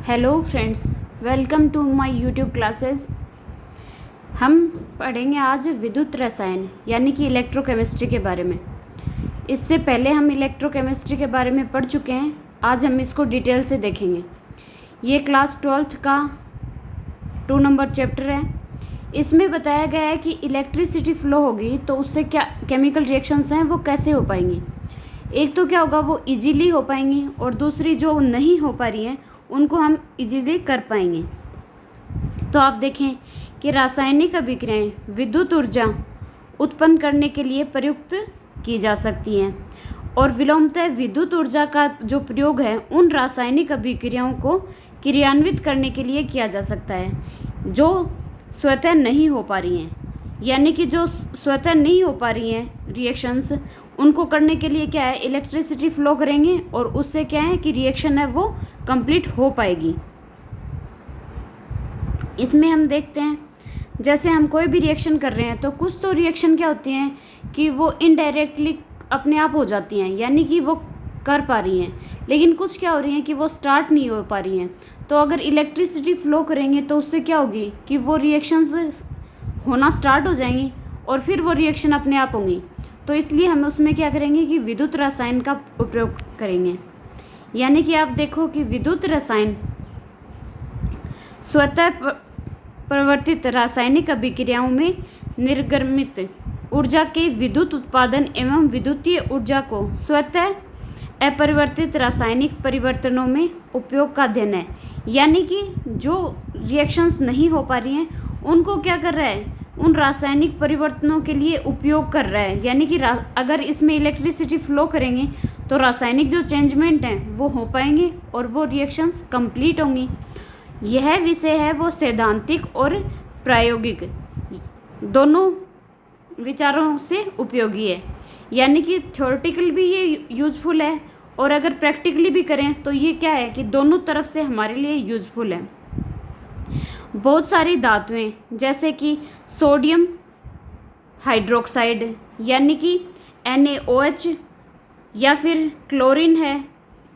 Hello friends, welcome to my YouTube classes. हम पढ़ेंगे आज विद्युत रसायन यानी कि इलेक्ट्रोकेमिस्ट्री के बारे में। इससे पहले हम इलेक्ट्रोकेमिस्ट्री के बारे में पढ़ चुके हैं। आज हम इसको डिटेल से देखेंगे। ये क्लास 12th का 2 नंबर चैप्टर है। इसमें बताया गया है कि इलेक्ट्रिसिटी फ्लो होगी तो उससे क्या केमिकल रिएक्शंस हैं वो कैसे हो पाएंगी। एक तो क्या होगा, वो इजीली हो पाएंगी, और दूसरी जो नहीं हो पा रही हैं उनको हम इजीली कर पाएंगे। तो आप देखें कि रासायनिक अभिक्रियाएं विद्युत ऊर्जा उत्पन्न करने के लिए प्रयुक्त की जा सकती हैं, और विलोमतः विद्युत ऊर्जा का जो प्रयोग है उन रासायनिक अभिक्रियाओं को क्रियान्वित करने के लिए किया जा सकता है जो स्वतः नहीं हो पा रही हैं। यानी कि जो स्वतः नहीं हो पा रही हैं रिएक्शंस, उनको करने के लिए क्या है, इलेक्ट्रिसिटी फ्लो करेंगे और उससे क्या है कि रिएक्शन है वो कंप्लीट हो पाएगी। इसमें हम देखते हैं जैसे हम कोई भी रिएक्शन कर रहे हैं तो कुछ तो रिएक्शन क्या होती हैं कि वो इनडायरेक्टली अपने आप हो जाती हैं, यानी कि वो कर पा रही हैं, लेकिन कुछ क्या हो रही हैं कि वो स्टार्ट नहीं हो पा रही हैं। तो अगर इलेक्ट्रिसिटी फ्लो करेंगे तो उससे क्या होगी कि वो रिएक्शंस होना स्टार्ट हो जाएंगी और फिर वो रिएक्शन अपने आप होंगी। तो इसलिए हम उसमें क्या करेंगे कि विद्युत रसायन का उपयोग करेंगे। यानी कि आप देखो कि विद्युत रसायन स्वतः प्रवर्तित रासायनिक अभिक्रियाओं में निर्गमित ऊर्जा के विद्युत उत्पादन एवं विद्युतीय ऊर्जा को स्वतः अपरिवर्तित रासायनिक परिवर्तनों में उपयोग का अध्ययन है। यानी कि जो रिएक्शंस नहीं हो पा रही हैं उनको क्या कर रहा है, उन रासायनिक परिवर्तनों के लिए उपयोग कर रहा है। यानी कि अगर इसमें इलेक्ट्रिसिटी फ्लो करेंगे तो रासायनिक जो चेंजमेंट हैं वो हो पाएंगे और वो रिएक्शंस कंप्लीट होंगी। यह विषय है वो सैद्धांतिक और प्रायोगिक दोनों विचारों से उपयोगी है। यानी कि थ्योरेटिकल भी ये यूज़फुल है, और अगर प्रैक्टिकली भी करें तो ये क्या है कि दोनों तरफ से हमारे लिए यूज़फुल है। बहुत सारी धातुएं जैसे कि सोडियम हाइड्रोक्साइड यानी कि NaOH, या फिर क्लोरीन है,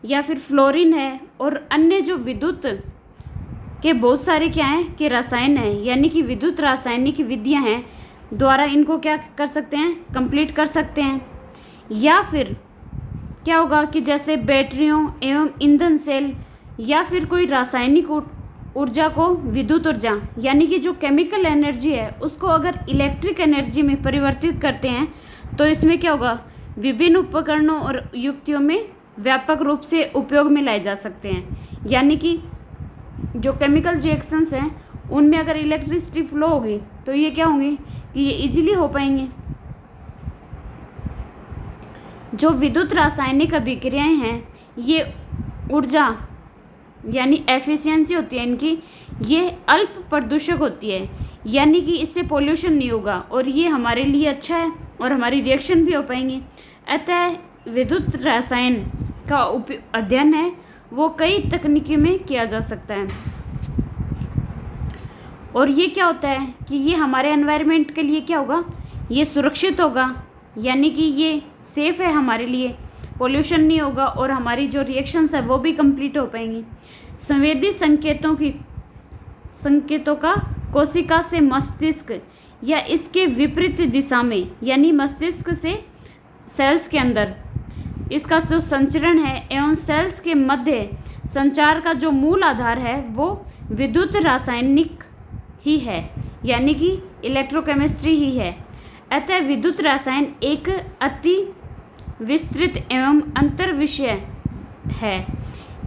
या फिर फ्लोरीन है, और अन्य जो विद्युत के बहुत सारे क्या हैं कि रसायन हैं, यानी कि विद्युत रासायनिक विधियां हैं द्वारा इनको क्या कर सकते हैं, कंप्लीट कर सकते हैं। या फिर क्या होगा कि जैसे बैटरियों एवं ईंधन सेल, या फिर कोई रासायनिक ऊर्जा को विद्युत ऊर्जा यानी कि जो केमिकल एनर्जी है उसको अगर इलेक्ट्रिक एनर्जी में परिवर्तित करते हैं तो इसमें क्या होगा, विभिन्न उपकरणों और युक्तियों में व्यापक रूप से उपयोग में लाए जा सकते हैं। यानी कि जो केमिकल रिएक्शंस हैं उनमें अगर इलेक्ट्रिसिटी फ्लो होगी तो ये क्या होंगी कि ये इजीली हो पाएंगे। जो विद्युत रासायनिक अभिक्रियाएं हैं ये ऊर्जा यानी एफिशिएंसी होती है इनकी, ये अल्प प्रदूषक होती है, यानी कि इससे पोल्यूशन नहीं होगा और ये हमारे लिए अच्छा है और हमारी रिएक्शन भी हो पाएंगी। अतः विद्युत रसायन का अध्ययन है वो कई तकनीकों में किया जा सकता है। और ये क्या होता है कि ये हमारे एनवायरनमेंट के लिए क्या होगा, ये सुरक्षित होगा, यानी कि ये सेफ़ है हमारे लिए, पोल्यूशन नहीं होगा और हमारी जो रिएक्शंस है वो भी कंप्लीट हो पाएंगी। संवेदी संकेतों का कोशिका से मस्तिष्क या इसके विपरीत दिशा में, यानी मस्तिष्क से सेल्स के अंदर इसका जो संचरण है एवं सेल्स के मध्य संचार का जो मूल आधार है वो विद्युत रासायनिक ही है, यानी कि इलेक्ट्रोकेमिस्ट्री ही है। अतः विद्युत रसायन एक अति विस्तृत एवं अंतर विषय है।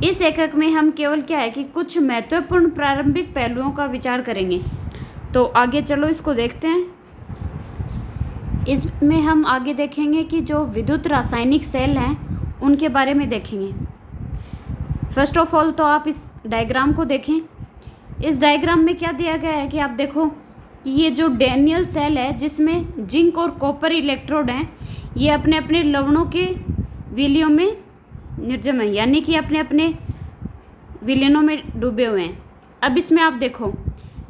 इस एकक में हम केवल क्या है कि कुछ महत्वपूर्ण प्रारंभिक पहलुओं का विचार करेंगे। तो आगे चलो इसको देखते हैं। इसमें हम आगे देखेंगे कि जो विद्युत रासायनिक सेल हैं उनके बारे में देखेंगे। फर्स्ट ऑफ ऑल तो आप इस डायग्राम को देखें। इस डायग्राम में क्या दिया गया है कि आप देखो कि ये जो डैनियल सेल है जिसमें जिंक और कॉपर इलेक्ट्रोड हैं, ये अपने अपने लवणों के विलयों में निर्जम है, यानी कि अपने अपने विलयनों में डूबे हुए हैं। अब इसमें आप देखो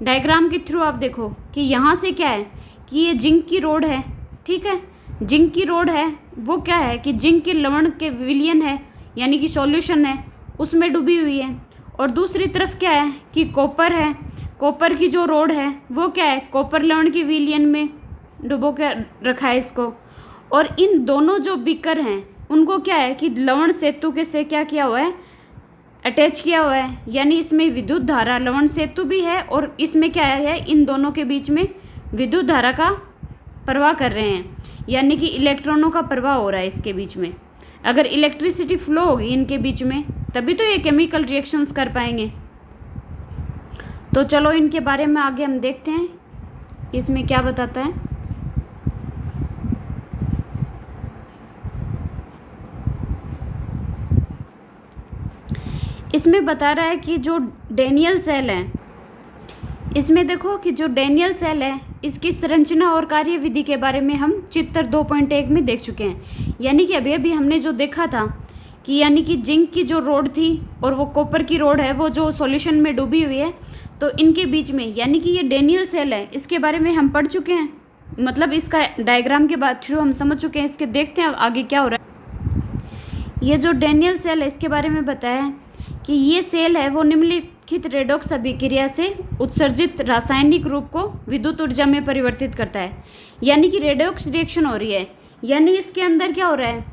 डायग्राम के थ्रू आप देखो कि यहाँ से क्या है कि ये जिंक की रोड है, ठीक है। जिंक की रोड है वो क्या है कि जिंक के लवण के विलयन है, यानी कि सॉल्यूशन है, उसमें डूबी हुई है। और दूसरी तरफ क्या है कि कॉपर है, कॉपर की जो रोड है वो क्या है, कॉपर लवण के विलयन में डुबो के रखा है इसको। और इन दोनों जो बीकर हैं उनको क्या है कि लवण सेतु के से क्या किया हुआ है, अटैच किया हुआ है, यानी इसमें विद्युत धारा, लवण सेतु भी है और इसमें क्या है, इन दोनों के बीच में विद्युत धारा का प्रवाह कर रहे हैं, यानी कि इलेक्ट्रॉनों का प्रवाह हो रहा है इसके बीच में। अगर इलेक्ट्रिसिटी फ्लो होगी इनके बीच में तभी तो ये केमिकल रिएक्शंस कर पाएंगे। तो चलो इनके बारे में आगे हम देखते हैं इसमें क्या बताता है। इसमें बता रहा है कि जो डैनियल सेल है, इसमें देखो कि जो डैनियल सेल है इसकी संरचना और कार्यविधि के बारे में हम चित्र 2.1 में देख चुके हैं। यानी कि अभी अभी हमने जो देखा था कि यानी कि जिंक की जो रोड थी और वो कॉपर की रोड है वो जो सॉल्यूशन में डूबी हुई है, तो इनके बीच में यानी कि ये डैनियल सेल है, इसके बारे में हम पढ़ चुके हैं। मतलब इसका डायग्राम के बाद थ्रू हम समझ चुके हैं। इसके देखते हैं आगे क्या हो रहा है। ये जो डैनियल सेल है इसके बारे में बताया है कि ये सेल है वो निम्नलिखित रेडॉक्स अभिक्रिया से उत्सर्जित रासायनिक रूप को विद्युत ऊर्जा में परिवर्तित करता है। यानी कि रेडॉक्स रिएक्शन हो रही है, यानी इसके अंदर क्या हो रहा है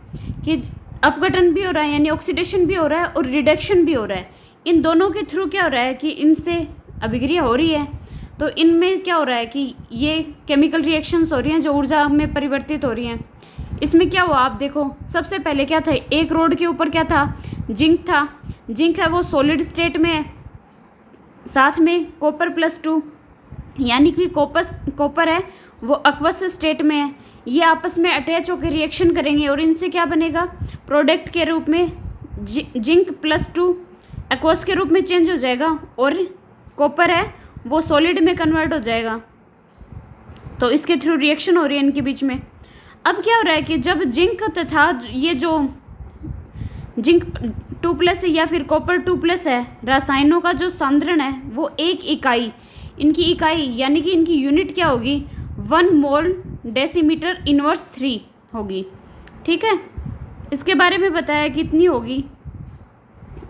कि अपघटन भी हो रहा है, यानी ऑक्सीडेशन भी हो रहा है और रिडक्शन भी हो रहा है। इन दोनों के थ्रू क्या हो रहा है कि इनसे अभिक्रिया हो रही है, तो इनमें क्या हो रहा है कि ये केमिकल रिएक्शंस हो रही हैं जो ऊर्जा में परिवर्तित हो रही हैं। इसमें क्या हुआ आप देखो, सबसे पहले क्या था, एक रोड के ऊपर क्या था, जिंक था। जिंक है वो सॉलिड स्टेट में है, साथ में कॉपर +2 यानी कि कॉपर है वो एक्वस स्टेट में है। ये आपस में अटैच होकर रिएक्शन करेंगे और इनसे क्या बनेगा, प्रोडक्ट के रूप में जिंक +2 एक्वस के रूप में चेंज हो जाएगा और कॉपर है वो सॉलिड में कन्वर्ट हो जाएगा। तो इसके थ्रू रिएक्शन हो रही है इनके बीच में। अब क्या हो रहा है कि जब जिंक तथा ये जो जिंक 2+ या फिर कॉपर 2+ है, रसायनों का जो सांद्रण है वो एक इकाई, इनकी इकाई यानी कि इनकी यूनिट क्या होगी, 1 मोल डेसीमीटर इनवर्स 3 होगी। ठीक है, इसके बारे में बताया कितनी होगी।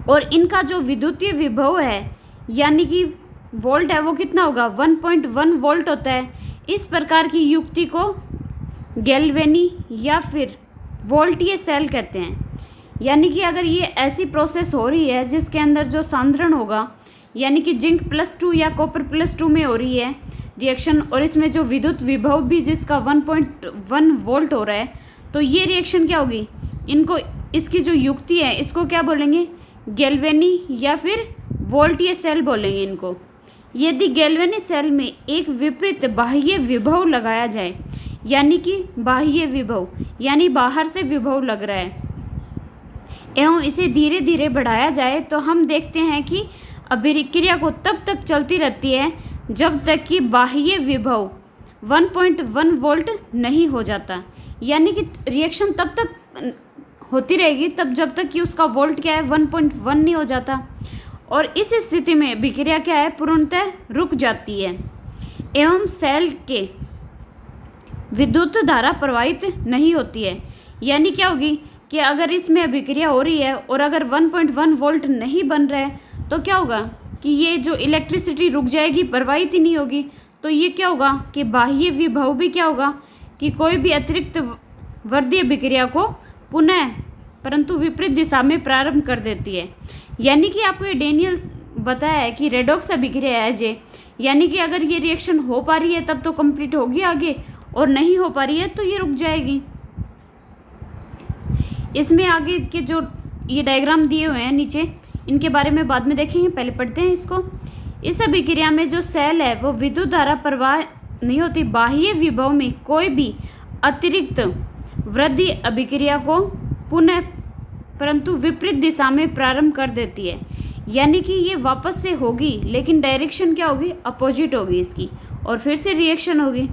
और इनका जो विद्युतीय विभव है यानी कि वोल्ट है वो कितना होगा, 1.1 वोल्ट होता है। इस प्रकार की युक्ति को गैल्वेनी या फिर वोल्टीय सेल कहते हैं। यानी कि अगर ये ऐसी प्रोसेस हो रही है जिसके अंदर जो सांद्रण होगा यानी कि जिंक +2 या कॉपर +2 में हो रही है रिएक्शन, और इसमें जो विद्युत विभव भी जिसका 1.1 वोल्ट हो रहा है, तो ये रिएक्शन क्या होगी, इनको इसकी जो युक्ति है इसको क्या बोलेंगे, गैल्वेनी या फिर वोल्टीय सेल बोलेंगे इनको। यदि गैल्वेनी सेल में एक विपरीत बाह्य विभव लगाया जाए, यानी कि बाह्य विभव यानी बाहर से विभव लग रहा है, एवं इसे धीरे धीरे बढ़ाया जाए, तो हम देखते हैं कि अभिक्रिया को तब तक चलती रहती है जब तक कि बाह्य विभव 1.1 वोल्ट नहीं हो जाता। यानी कि रिएक्शन तब तक होती रहेगी तब जब तक कि उसका वोल्ट क्या है, 1.1 नहीं हो जाता। और इस स्थिति में अभिक्रिया क्या है, पूर्णतः रुक जाती है एवं सेल के विद्युत धारा प्रवाहित नहीं होती है। यानी क्या होगी कि अगर इसमें अभिक्रिया हो रही है और अगर 1.1 वोल्ट नहीं बन रहा है तो क्या होगा कि ये जो इलेक्ट्रिसिटी रुक जाएगी, प्रवाहित ही नहीं होगी। तो ये क्या होगा कि बाह्य विभव भी क्या होगा कि कोई भी अतिरिक्त वर्धीय अभिक्रिया को पुनः परंतु विपरीत दिशा में प्रारंभ कर देती है। यानी कि आपको ये डैनियल बताया है कि रेडॉक्स अभिक्रिया है जे, यानी कि अगर ये रिएक्शन हो पा रही है तब तो कंप्लीट होगी आगे, और नहीं हो पा रही है तो ये रुक जाएगी। इसमें आगे के जो ये डायग्राम दिए हुए हैं नीचे, इनके बारे में बाद में देखेंगे, पहले पढ़ते हैं इसको। इस अभिक्रिया में जो सेल है वो विद्युत धारा प्रवाह नहीं होती, बाह्य विभव में कोई भी अतिरिक्त वृद्धि अभिक्रिया को पुनः परंतु विपरीत दिशा में प्रारंभ कर देती है। यानी कि ये वापस से होगी लेकिन डायरेक्शन क्या होगी, अपोजिट होगी इसकी, और फिर से रिएक्शन होगी।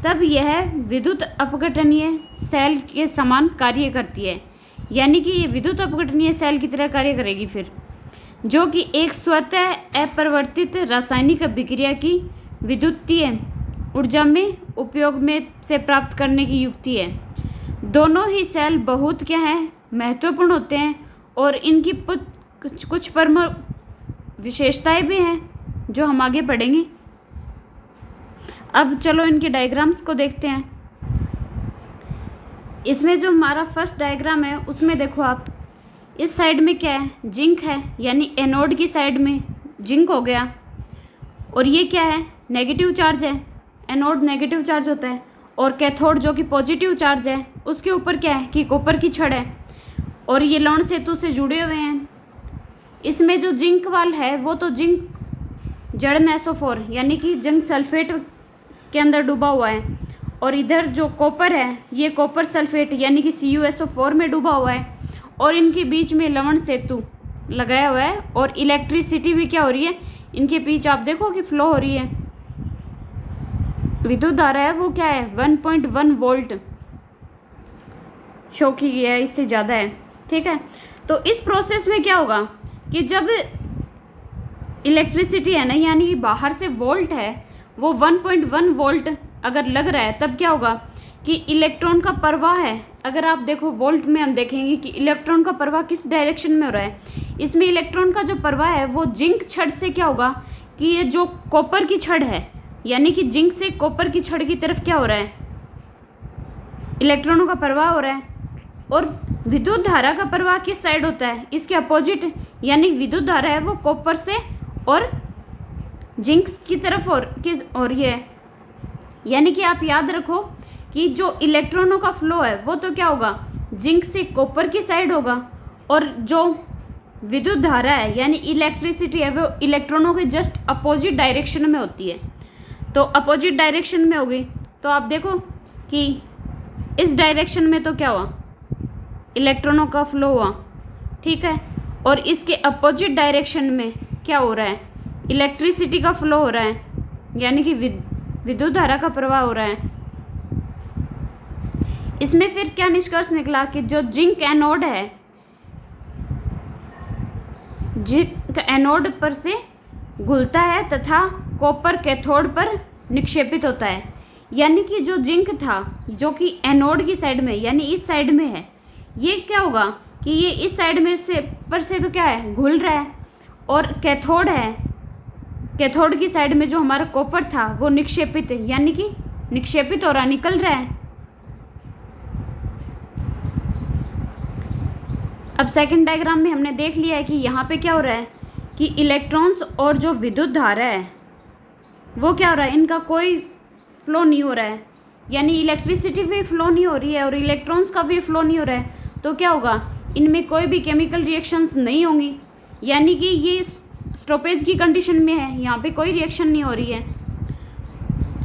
तब यह विद्युत अपघटनीय सेल के समान कार्य करती है। यानी कि ये विद्युत अपघटनीय सेल की तरह कार्य करेगी फिर, जो कि एक स्वतः अपरिवर्तित रासायनिक अभिक्रिया की विद्युतीय ऊर्जा में उपयोग में से प्राप्त करने की युक्ति है। दोनों ही सेल बहुत क्या है, महत्वपूर्ण होते हैं और इनकी कुछ विशेषताएं भी हैं जो हम आगे पढ़ेंगे। अब चलो इनके डायग्राम्स को देखते हैं। इसमें जो हमारा फर्स्ट डायग्राम है उसमें देखो आप, इस साइड में क्या है, जिंक है, यानी एनोड की साइड में जिंक हो गया। और ये क्या है, नेगेटिव चार्ज है, एनोड नेगेटिव चार्ज होता है। और कैथोड जो कि पॉजिटिव चार्ज है, उसके ऊपर क्या है कि कॉपर की छड़ है और ये लवण सेतु से जुड़े हुए हैं। इसमें जो जिंक वाल है वो तो जिंक जड़ NaSO4 यानी कि जिंक सल्फेट के अंदर डूबा हुआ है। और इधर जो कॉपर है ये कॉपर सल्फेट यानी कि CuSO4 में डूबा हुआ है। और इनके बीच में लवण सेतु लगाया हुआ है और इलेक्ट्रिसिटी भी क्या हो रही है, इनके बीच आप देखो कि फ्लो हो रही है। विद्युत धारा है वो क्या है, 1.1 वोल्ट शो की गया है, इससे ज़्यादा है। ठीक है, तो इस प्रोसेस में क्या होगा कि जब इलेक्ट्रिसिटी है ना, यानी कि बाहर से वोल्ट है वो 1.1 वोल्ट अगर लग रहा है, तब क्या होगा कि इलेक्ट्रॉन का प्रवाह है। अगर आप देखो वोल्ट में हम देखेंगे कि इलेक्ट्रॉन का प्रवाह किस डायरेक्शन में हो रहा है। इसमें इलेक्ट्रॉन का जो प्रवाह है वो जिंक छड़ से क्या होगा कि ये जो कॉपर की छड़ है, यानी कि जिंक से कॉपर की छड़ की तरफ क्या हो रहा है, इलेक्ट्रॉनों का प्रवाह हो रहा है। और विद्युत धारा का प्रवाह किस साइड होता है, इसके अपोजिट, यानी विद्युत धारा है वो कॉपर से और जिंक की तरफ और ये है। यानी कि आप याद रखो कि जो इलेक्ट्रॉनों का फ्लो है वो तो क्या होगा, जिंक से कॉपर की साइड होगा। और जो विद्युत धारा है यानी इलेक्ट्रिसिटी है वो इलेक्ट्रॉनों के जस्ट अपोजिट डायरेक्शन में होती है। तो अपोजिट डायरेक्शन में होगी तो आप देखो कि इस डायरेक्शन में तो क्या हुआ, इलेक्ट्रॉनों का फ्लो हुआ। ठीक है, और इसके अपोजिट डायरेक्शन में क्या हो रहा है, इलेक्ट्रिसिटी का फ्लो हो रहा है, यानी कि विद्युत धारा का प्रवाह हो रहा है। इसमें फिर क्या निष्कर्ष निकला कि जो जिंक एनोड है, जिंक एनोड पर से घुलता है तथा कॉपर कैथोड पर निक्षेपित होता है। यानी कि जो जिंक था जो कि एनोड की साइड में यानी इस साइड में है, ये क्या होगा कि ये इस साइड में से पर से तो क्या है, घुल रहा है। और कैथोड है, कैथोड की साइड में जो हमारा कॉपर था वो निक्षेपित, यानी कि निक्षेपित हो रहा, निकल रहा है। अब सेकंड डायग्राम में हमने देख लिया है कि यहाँ पे क्या हो रहा है कि इलेक्ट्रॉन्स और जो विद्युत धारा है वो क्या हो रहा है, इनका कोई फ्लो नहीं हो रहा है, यानी इलेक्ट्रिसिटी भी फ्लो नहीं हो रही है और इलेक्ट्रॉन्स का भी फ्लो नहीं हो रहा है। तो क्या होगा, इनमें कोई भी केमिकल रिएक्शंस नहीं होंगी, यानी कि ये स्टॉपेज की कंडीशन में है, यहाँ पे कोई रिएक्शन नहीं हो रही है।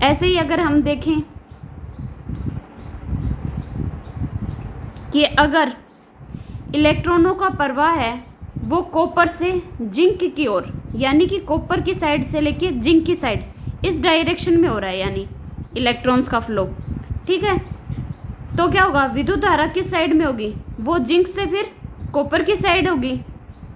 ऐसे ही अगर हम देखें कि अगर इलेक्ट्रॉनों का प्रवाह है वो कॉपर से जिंक की ओर, यानी कि कॉपर की साइड से लेके जिंक की साइड, इस डायरेक्शन में हो रहा है, यानी इलेक्ट्रॉन्स का फ्लो। ठीक है, तो क्या होगा, विद्युत धारा किस साइड में होगी, वो जिंक से फिर कॉपर की साइड होगी।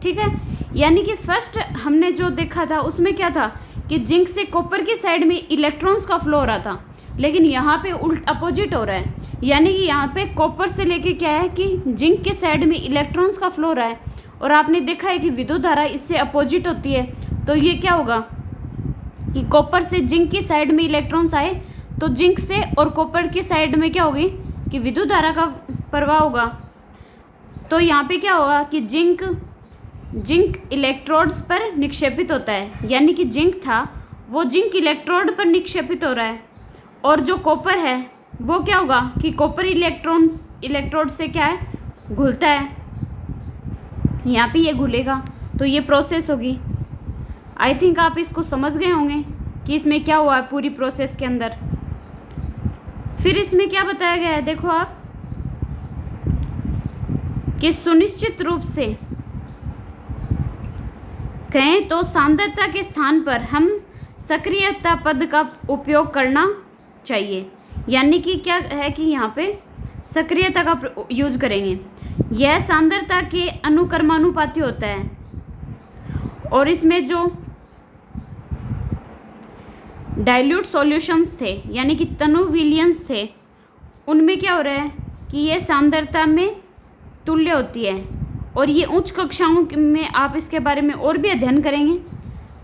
ठीक है, यानी कि फर्स्ट हमने जो देखा था उसमें क्या था कि जिंक से कॉपर की साइड में इलेक्ट्रॉन्स का फ्लो हो रहा था, लेकिन यहाँ पे उल्ट अपोजिट हो रहा है, यानी कि यहाँ पे कॉपर से लेके क्या है कि जिंक के साइड में इलेक्ट्रॉन्स का फ्लो हो रहा है। और आपने देखा है कि विद्युत धारा इससे अपोजिट होती है, तो ये क्या होगा कि कॉपर से जिंक की साइड में इलेक्ट्रॉन्स आए तो जिंक से और कॉपर की साइड में क्या होगी कि विद्युत धारा का प्रवाह होगा। तो यहाँ पे क्या होगा कि जिंक इलेक्ट्रोड्स पर निक्षेपित होता है, यानी कि जिंक था वो जिंक इलेक्ट्रोड पर निक्षेपित हो रहा है। और जो कॉपर है वो क्या होगा कि कॉपर इलेक्ट्रोड से क्या है, घुलता है, यहाँ पे ये घुलेगा, तो ये प्रोसेस होगी। आई थिंक आप इसको समझ गए होंगे कि इसमें क्या हुआ है पूरी प्रोसेस के अंदर। फिर इसमें क्या बताया गया है, देखो आप कि सुनिश्चित रूप से कहें तो सांद्रता के स्थान पर हम सक्रियता पद का उपयोग करना चाहिए, यानी कि क्या है कि यहाँ पे सक्रियता का यूज करेंगे। यह सांद्रता के अनुक्रमानुपाती होता है और इसमें जो डाइल्यूट सॉल्यूशंस थे यानी कि तनु विलियंस थे, उनमें क्या हो रहा है कि ये सांद्रता में तुल्य होती है, और ये उच्च कक्षाओं में आप इसके बारे में और भी अध्ययन करेंगे।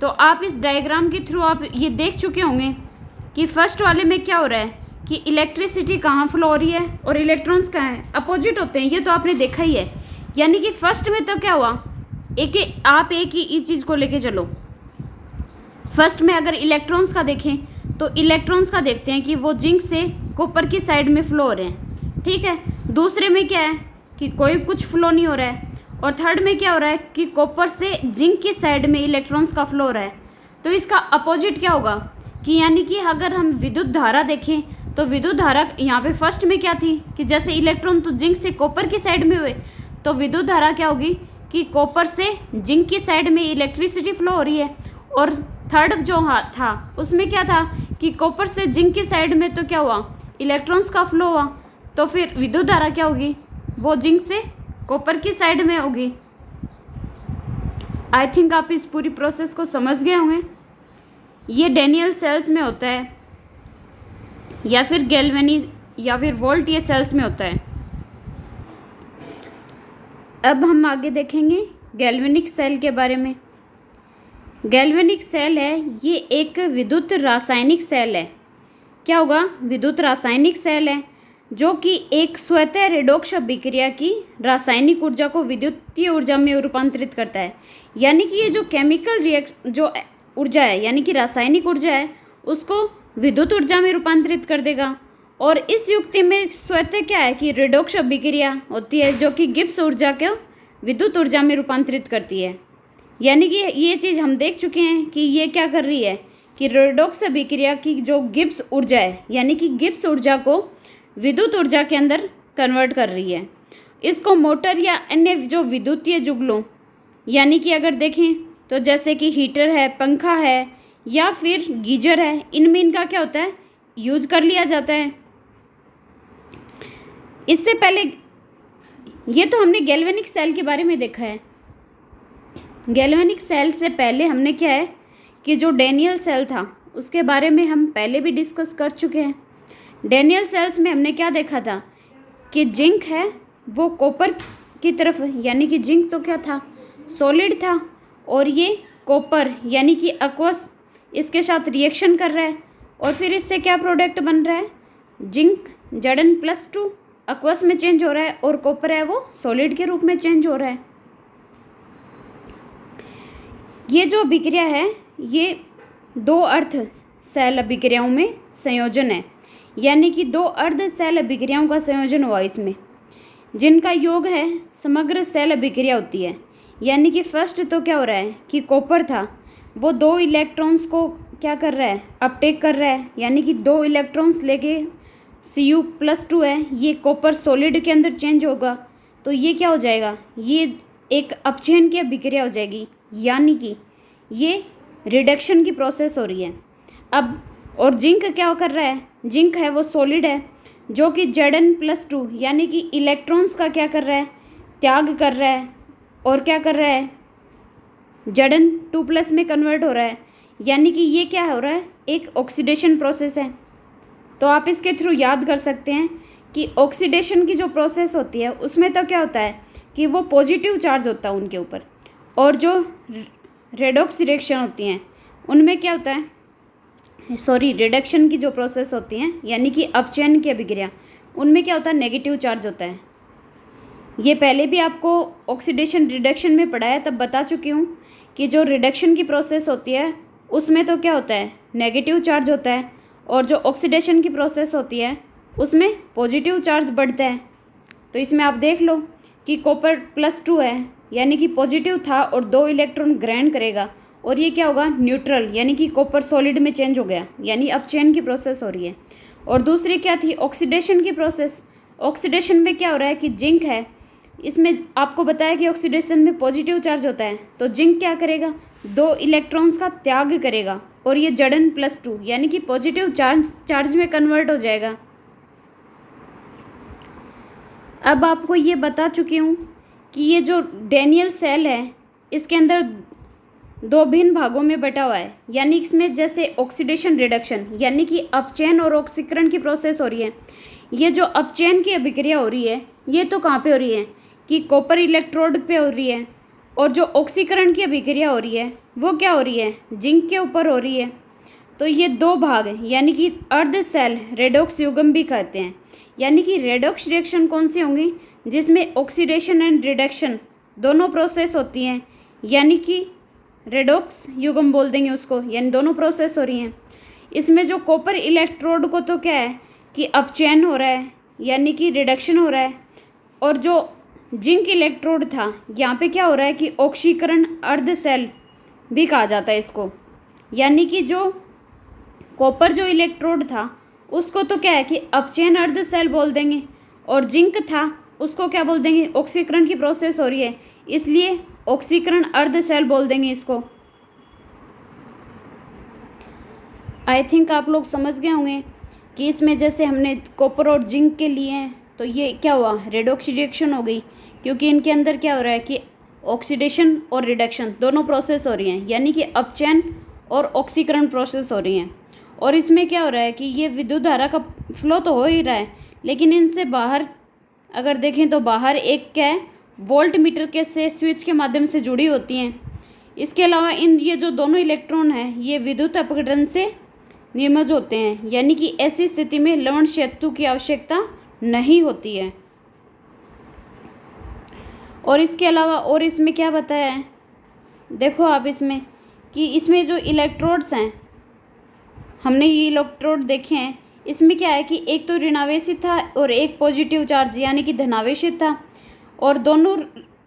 तो आप इस डायग्राम के थ्रू आप ये देख चुके होंगे कि फर्स्ट वाले में क्या हो रहा है कि इलेक्ट्रिसिटी कहाँ फ्लो हो रही है और इलेक्ट्रॉन्स कहाँ हैं, अपोजिट होते हैं, ये तो आपने देखा ही है। यानी कि फर्स्ट में तो क्या हुआ, आप एक ही चीज़ को लेके चलो। फर्स्ट में अगर इलेक्ट्रॉन्स का देखें तो इलेक्ट्रॉन्स का देखते हैं कि वो जिंक से कॉपर की साइड में फ्लो हो रहे हैं, ठीक है। दूसरे में क्या है कि कोई कुछ फ्लो नहीं हो रहा है। और थर्ड में क्या हो रहा है कि कॉपर से जिंक की साइड में इलेक्ट्रॉन्स का फ्लो हो रहा है। तो इसका अपोजिट क्या होगा कि यानी कि अगर हम विद्युत धारा देखें तो विद्युत धारा यहाँ पे फर्स्ट में क्या थी कि जैसे इलेक्ट्रॉन तो जिंक से कॉपर की साइड में हुए, तो विद्युत धारा क्या होगी कि कॉपर से जिंक की साइड में इलेक्ट्रिसिटी फ्लो हो रही है। और थर्ड जो था उसमें क्या था कि कॉपर से जिंक की साइड में तो क्या हुआ, इलेक्ट्रॉन्स का फ्लो हुआ। तो फिर विद्युत धारा क्या होगी, वो जिंक से कॉपर की साइड में होगी। आई थिंक आप इस पूरी प्रोसेस को समझ गए होंगे। ये डैनियल सेल्स में होता है या फिर गैल्वेनी या फिर वोल्टियर सेल्स में होता है। अब हम आगे देखेंगे गैल्वेनिक सेल के बारे में। गैल्वेनिक सेल है ये एक विद्युत रासायनिक सेल है। क्या होगा, विद्युत रासायनिक सेल है जो कि एक स्वतः रेडॉक्स अभिक्रिया की रासायनिक ऊर्जा को विद्युतीय ऊर्जा में रूपांतरित करता है। यानी कि ये जो केमिकल जो ऊर्जा है यानी कि रासायनिक ऊर्जा है उसको विद्युत ऊर्जा में रूपांतरित कर देगा। और इस युक्ति में स्वतः क्या है कि रेडॉक्स अभिक्रिया होती है जो कि गिब्स ऊर्जा को विद्युत ऊर्जा में रूपांतरित करती है। यानी कि ये चीज़ हम देख चुके हैं कि ये क्या कर रही है कि रेडॉक्स अभिक्रिया की जो गिब्स ऊर्जा है यानी कि गिब्स ऊर्जा को विद्युत ऊर्जा के अंदर कन्वर्ट कर रही है। इसको मोटर या अन्य जो विद्युतीय जुगलों यानी कि अगर देखें तो जैसे कि हीटर है, पंखा है या फिर गीजर है, इनमें इनका क्या होता है, यूज कर लिया जाता है। इससे पहले ये तो हमने गैल्वेनिक सेल के बारे में देखा है। गैल्वेनिक सेल से पहले हमने क्या है कि जो डैनियल सेल था उसके बारे में हम पहले भी डिस्कस कर चुके हैं। डैनियल सेल्स में हमने क्या देखा था कि जिंक है वो कॉपर की तरफ, यानी कि जिंक तो क्या था, सॉलिड था, और ये कॉपर यानी कि एक्वस इसके साथ रिएक्शन कर रहा है और फिर इससे क्या प्रोडक्ट बन रहा है, जिंक Zn+2 एक्वस में चेंज हो रहा है और कॉपर है वो सॉलिड के रूप में चेंज हो रहा है। ये जो अभिक्रिया है ये दो अर्ध सेल अभिक्रियाओं में संयोजन है, यानी कि दो अर्ध सेल अभिक्रियाओं का संयोजन हुआ इसमें, जिनका योग है समग्र सेल अभिक्रिया होती है। यानी कि फर्स्ट तो क्या हो रहा है कि कॉपर था वो दो इलेक्ट्रॉन्स को क्या कर रहा है, अपटेक कर रहा है, यानी कि दो इलेक्ट्रॉन्स लेके Cu+2 है, ये कॉपर सॉलिड के अंदर चेंज होगा तो ये क्या हो जाएगा, ये एक अपचयन की अभिक्रिया हो जाएगी, यानी कि ये रिडक्शन की प्रोसेस हो रही है। अब और जिंक क्या कर रहा है, जिंक है वो सॉलिड है जो कि Zn+2 यानी कि इलेक्ट्रॉन्स का क्या कर रहा है, त्याग कर रहा है और क्या कर रहा है, Zn2+ में कन्वर्ट हो रहा है। यानी कि ये क्या हो रहा है, एक ऑक्सीडेशन प्रोसेस है। तो आप इसके थ्रू याद कर सकते हैं कि ऑक्सीडेशन की जो प्रोसेस होती है उसमें तो क्या होता है कि वो पॉजिटिव चार्ज होता है उनके ऊपर, और जो रेडॉक्स रिएक्शन होती हैं उनमें क्या होता है, रिडक्शन की जो प्रोसेस होती हैं यानी कि अपचयन की अभिक्रिया, उनमें क्या होता है, नेगेटिव चार्ज होता है। ये पहले भी आपको ऑक्सीडेशन रिडक्शन में पढ़ाया, तब बता चुकी हूँ कि जो रिडक्शन की प्रोसेस होती है उसमें तो क्या होता है, नेगेटिव चार्ज होता है, और जो ऑक्सीडेशन की प्रोसेस होती है उसमें पॉजिटिव चार्ज बढ़ता है। तो इसमें आप देख लो कि Cr+2 है यानी कि पॉजिटिव था और दो इलेक्ट्रॉन ग्रहण करेगा और ये क्या होगा, न्यूट्रल, यानी कि कॉपर सॉलिड में चेंज हो गया, यानी अपचयन की प्रोसेस हो रही है। और दूसरी क्या थी, ऑक्सीडेशन की प्रोसेस। ऑक्सीडेशन में क्या हो रहा है कि जिंक है, इसमें आपको बताया कि ऑक्सीडेशन में पॉजिटिव चार्ज होता है, तो जिंक क्या करेगा, दो इलेक्ट्रॉन्स का त्याग करेगा और ये Zn+2 यानी कि पॉजिटिव चार्ज में कन्वर्ट हो जाएगा। अब आपको ये बता चुकी हूँ कि ये जो डैनियल सेल है इसके अंदर दो भिन्न भागों में बटा हुआ है, यानी इसमें जैसे ऑक्सीडेशन रिडक्शन यानी कि अपचयन और ऑक्सीकरण की प्रोसेस हो रही है। ये जो अपचयन की अभिक्रिया हो रही है ये तो कहाँ पे हो रही है कि कॉपर इलेक्ट्रोड पे हो रही है, और जो ऑक्सीकरण की अभिक्रिया हो रही है वो क्या हो रही है, जिंक के ऊपर हो रही है। तो ये दो भाग हैं, यानी कि अर्ध सेल रेडॉक्स युग्म भी कहते हैं। यानी कि रेडॉक्स रिएक्शन कौन सी होंगी, जिसमें ऑक्सीडेशन एंड रिडक्शन दोनों प्रोसेस होती हैं, यानी कि रेडॉक्स युग्म बोल देंगे उसको, यानी दोनों प्रोसेस हो रही हैं। इसमें जो कॉपर इलेक्ट्रोड को तो क्या है कि अपचयन हो रहा है, यानी कि रिडक्शन हो रहा है, और जो जिंक इलेक्ट्रोड था यहाँ पे क्या हो रहा है कि ऑक्सीकरण अर्ध सेल भी कहा जाता है इसको। यानी कि जो कॉपर जो इलेक्ट्रोड था उसको तो क्या है कि अपचयन अर्ध सेल बोल देंगे, और जिंक था उसको क्या बोल देंगे, ऑक्सीकरण की प्रोसेस हो रही है, इसलिए ऑक्सीकरण अर्ध सेल बोल देंगे इसको। आई थिंक आप लोग समझ गए होंगे कि इसमें जैसे हमने कॉपर और जिंक के लिए हैं तो ये क्या हुआ, रेडॉक्स रिएक्शन हो गई, क्योंकि इनके अंदर क्या हो रहा है कि ऑक्सीडेशन और रिडक्शन दोनों प्रोसेस हो रही हैं, यानी कि अपचयन और ऑक्सीकरण प्रोसेस हो रही हैं। और इसमें क्या हो रहा है कि ये विद्युत धारा का फ्लो तो हो ही रहा है, लेकिन इनसे बाहर अगर देखें तो बाहर एक क्या है, वोल्ट मीटर के से स्विच के माध्यम से जुड़ी होती हैं। इसके अलावा ये जो दोनों इलेक्ट्रॉन हैं ये विद्युत अपघटन से निर्मज होते हैं, यानी कि ऐसी स्थिति में लवण सेतु की आवश्यकता नहीं होती है। और इसके अलावा और इसमें क्या बताया है, देखो आप इसमें कि इसमें जो इलेक्ट्रोड्स हैं, हमने ये इलेक्ट्रोड देखे हैं, इसमें क्या है कि एक तो ऋणावेशित था और एक पॉजिटिव चार्ज यानी कि धनावेशित था, और दोनों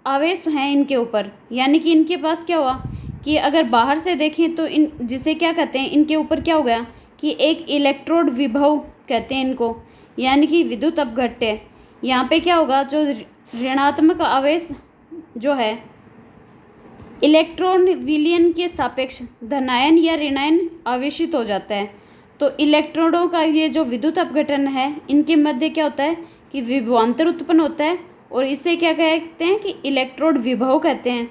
आवेश हैं इनके ऊपर, यानी कि इनके पास क्या हुआ कि अगर बाहर से देखें तो इन जिसे क्या कहते हैं, इनके ऊपर क्या हो गया कि एक इलेक्ट्रोड विभव कहते हैं इनको, यानी कि विद्युत अपघट्य। यहाँ पे क्या होगा, जो ऋणात्मक आवेश जो है इलेक्ट्रॉन विलयन के सापेक्ष धनायन या ऋणायन आवेशित हो जाता है। तो इलेक्ट्रोडों का ये जो विद्युत अपघटन है इनके मध्य क्या होता है कि विभवांतर उत्पन्न होता है, और इसे क्या कहते हैं कि इलेक्ट्रोड विभव कहते हैं।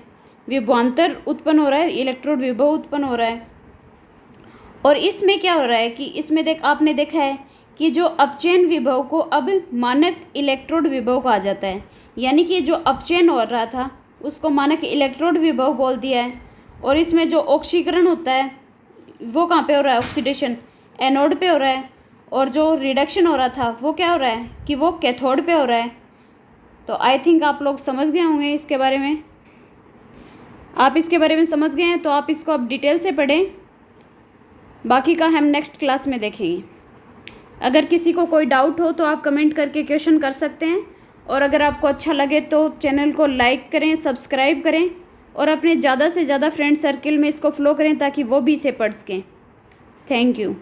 विभवांतर उत्पन्न हो रहा है, इलेक्ट्रोड विभव उत्पन्न हो रहा है। और इसमें क्या हो रहा है कि इसमें आपने देखा है कि जो अपचयन विभव को अब मानक इलेक्ट्रोड विभव कहा जाता है, यानी कि जो अपचयन हो रहा था उसको मानक इलेक्ट्रोड विभव बोल दिया है। और इसमें जो ऑक्सीकरण होता है वो कहाँ पे हो रहा है, ऑक्सीडेशन एनोड पे हो रहा है, और जो रिडक्शन हो रहा था वो क्या हो रहा है कि वो कैथोड पे हो रहा है। तो आई थिंक आप लोग समझ गए होंगे इसके बारे में। आप इसके बारे में समझ गए हैं तो आप इसको अब डिटेल से पढ़ें, बाकी का हम नेक्स्ट क्लास में देखेंगे। अगर किसी को कोई डाउट हो तो आप कमेंट करके क्वेश्चन कर सकते हैं, और अगर आपको अच्छा लगे तो चैनल को लाइक करें, सब्सक्राइब करें, और अपने ज़्यादा से ज़्यादा फ्रेंड सर्किल में इसको फॉलो करें ताकि वो भी इसे पढ़ सकें। Thank you.